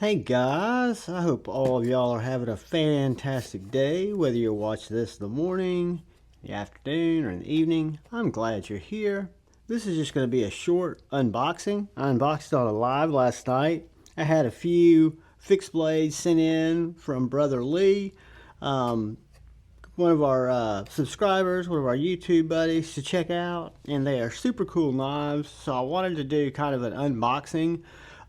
Hey guys, I hope all of y'all are having a fantastic day, whether you're watching this in the morning, the afternoon, or in the evening. I'm glad you're here. This is just going to be a short unboxing. I unboxed on a live last night. I had a few fixed blades sent in from Brother Lee, one of our subscribers, one of our YouTube buddies to check out, and they are super cool knives, so I wanted to do kind of an unboxing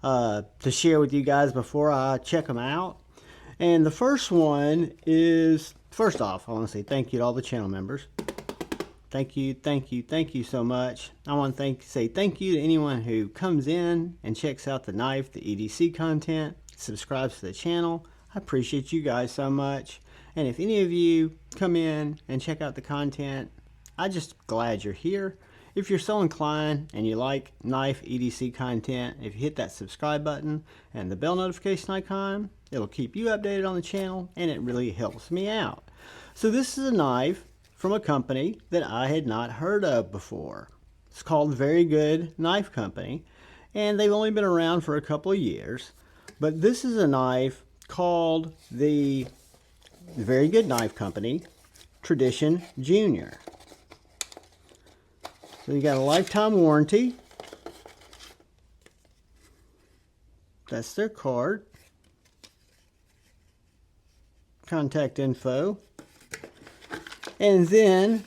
to share with you guys before I check them out. And the first one is, first off, I want to say thank you to all the channel members. Thank you so much. I want to say thank you to anyone who comes in and checks out the knife, the EDC content, subscribes to the channel. I appreciate you guys so much. And if any of you come in and check out the content, I'm just glad you're here. If you're so inclined and you like knife EDC content, if you hit that subscribe button and the bell notification icon, it'll keep you updated on the channel and it really helps me out. So this is a knife from a company that I had not heard of before. It's called Very Good Knife Company, and they've only been around for a couple of years. But this is a knife called the Very Good Knife Company Tradition Junior. So you got a lifetime warranty. That's their card. Contact info. And then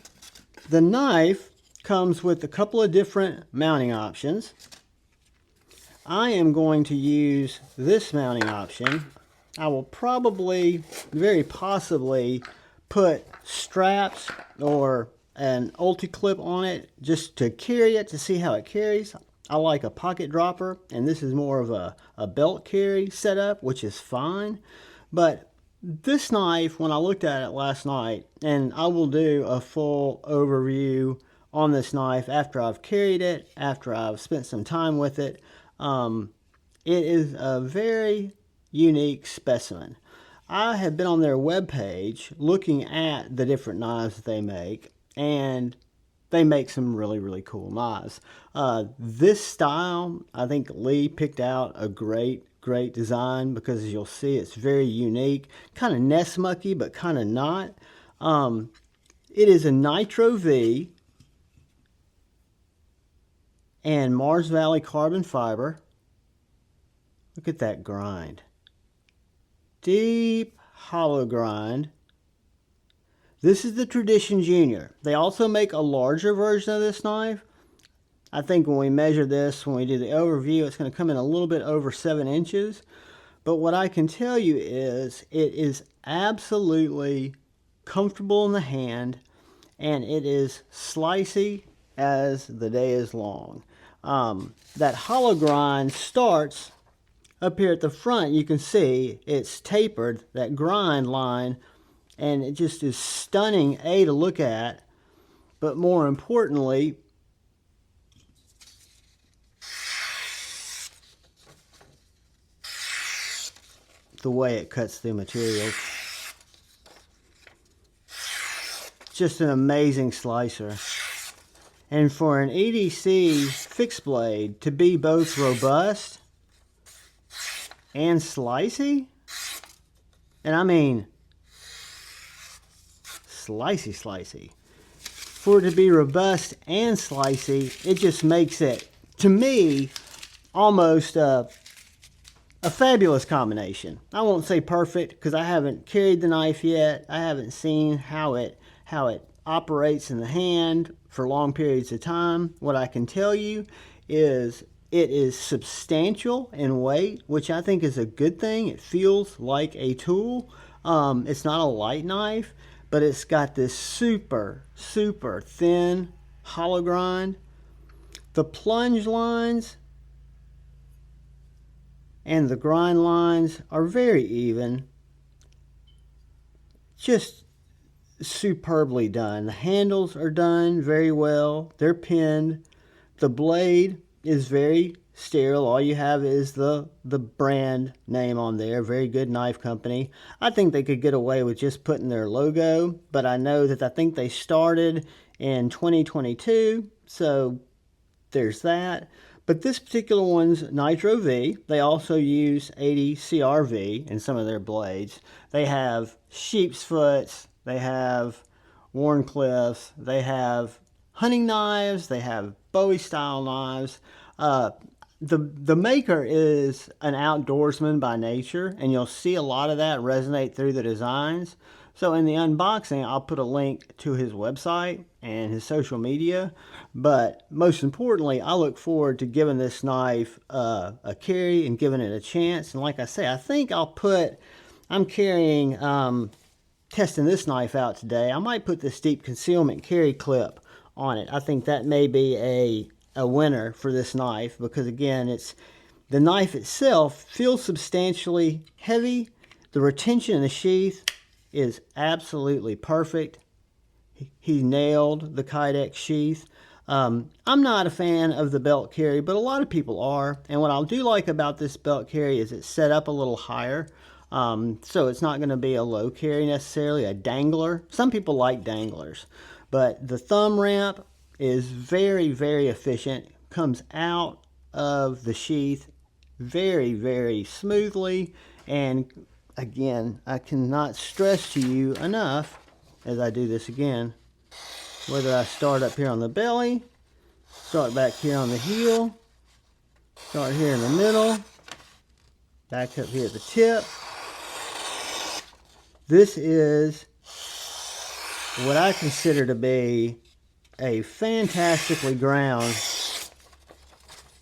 the knife comes with a couple of different mounting options. I am going to use this mounting option. I will probably, very possibly, put straps or an ulti-clip on it just to carry it, to see how it carries. I like a pocket dropper, and this is more of a belt carry setup, which is fine. But this knife, when I looked at it last night, and I will do a full overview on this knife after I've carried it, after I've spent some time with it, it is a very unique specimen. I have been on their webpage looking at the different knives that they make, and they make some really cool knives. This style, I think Lee picked out a great design, because as you'll see, it's very unique, kind of Nessmuky but kind of not. It is a Nitro-V and Mars Valley carbon fiber. Look at that grind. Deep hollow grind. This is the Tradition Junior. They also make a larger version of this knife. I think when we measure this, when we do the overview, it's going to come in a little bit over 7 inches. But what I can tell you is it is absolutely comfortable in the hand, and it is slicey as the day is long. That hollow grind starts up here at the front. You can see it's tapered, that grind line, and it just is stunning, to look at, but more importantly, the way it cuts through materials. Just an amazing slicer. And for an EDC fixed blade to be both robust and slicey, and I mean slicey. For it to be robust and slicey, it just makes it, to me, almost a fabulous combination. I won't say perfect, because I haven't carried the knife yet. I haven't seen how it operates in the hand for long periods of time. What I can tell you is it is substantial in weight, which I think is a good thing. It feels like a tool. It's not a light knife, but it's got this super thin hollow grind. The plunge lines and the grind lines are very even. Just superbly done. The handles are done very well. They're pinned. The blade is very sterile. All you have is the brand name on there. Very Good Knife Company. I think they could get away with just putting their logo, but I know that I think they started in 2022, so there's that. But this particular one's Nitro-V. They also use 80 CRV in some of their blades. They have sheep's foots, they have Warncliffs, they have hunting knives, they have Bowie style knives. The maker is an outdoorsman by nature, and you'll see a lot of that resonate through the designs. So in the unboxing, I'll put a link to his website and his social media. But most importantly, I look forward to giving this knife a carry and giving it a chance. And like I say, I think I'm carrying, testing this knife out today. I might put this deep concealment carry clip on it. I think that may be a winner for this knife because, again, the knife itself feels substantially heavy. The retention in the sheath is absolutely perfect. He nailed the Kydex sheath. I'm not a fan of the belt carry, but a lot of people are. And what I do like about this belt carry is it's set up a little higher. So it's not going to be a low carry necessarily, a dangler. Some people like danglers. But the thumb ramp is very, very efficient. Comes out of the sheath very, very smoothly. And again, I cannot stress to you enough, as I do this again, whether I start up here on the belly, start back here on the heel, start here in the middle, back up here at the tip. This is what I consider to be a fantastically ground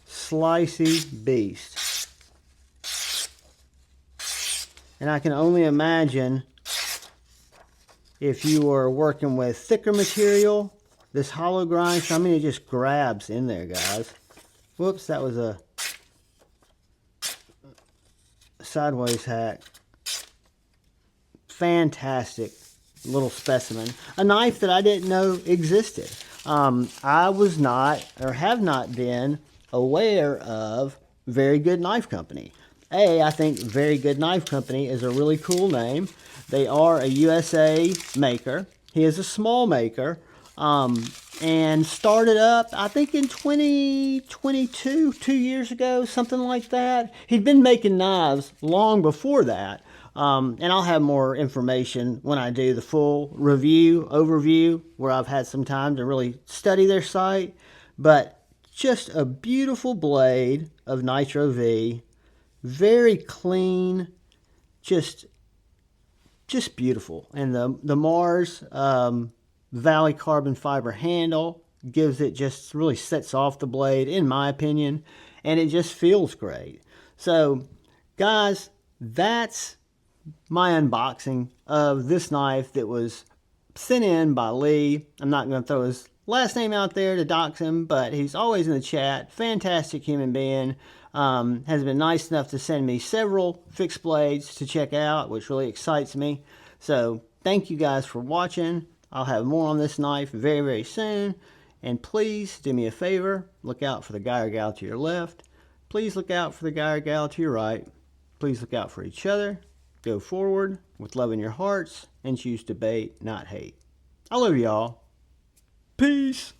slicey beast. And I can only imagine if you were working with thicker material, this hollow grind, I mean, it just grabs in there, guys. Whoops, that was a sideways hack. Fantastic little specimen. A knife that I didn't know existed. I was not, or have not been, aware of Very Good Knife Company. I think Very Good Knife Company is a really cool name. They are a USA maker. He is a small maker, and started up, I think, in 2022, 2 years ago, something like that. He'd been making knives long before that, and I'll have more information when I do the full overview, where I've had some time to really study their site. But just a beautiful blade of Nitro-V, very clean, just beautiful. And the Mars Valley carbon fiber handle gives it, just really sets off the blade, in my opinion, and it just feels great. So guys, that's my unboxing of this knife that was sent in by Lee. I'm not going to throw his last name out there to dox him, but he's always in the chat. Fantastic human being. Has been nice enough to send me several fixed blades to check out, which really excites me. So thank you guys for watching. I'll have more on this knife very, very soon. And please do me a favor, look out for the guy or gal to your left. Please look out for the guy or gal to your right. Please look out for each other. Go forward with love in your hearts and choose debate, not hate. I love y'all. Peace.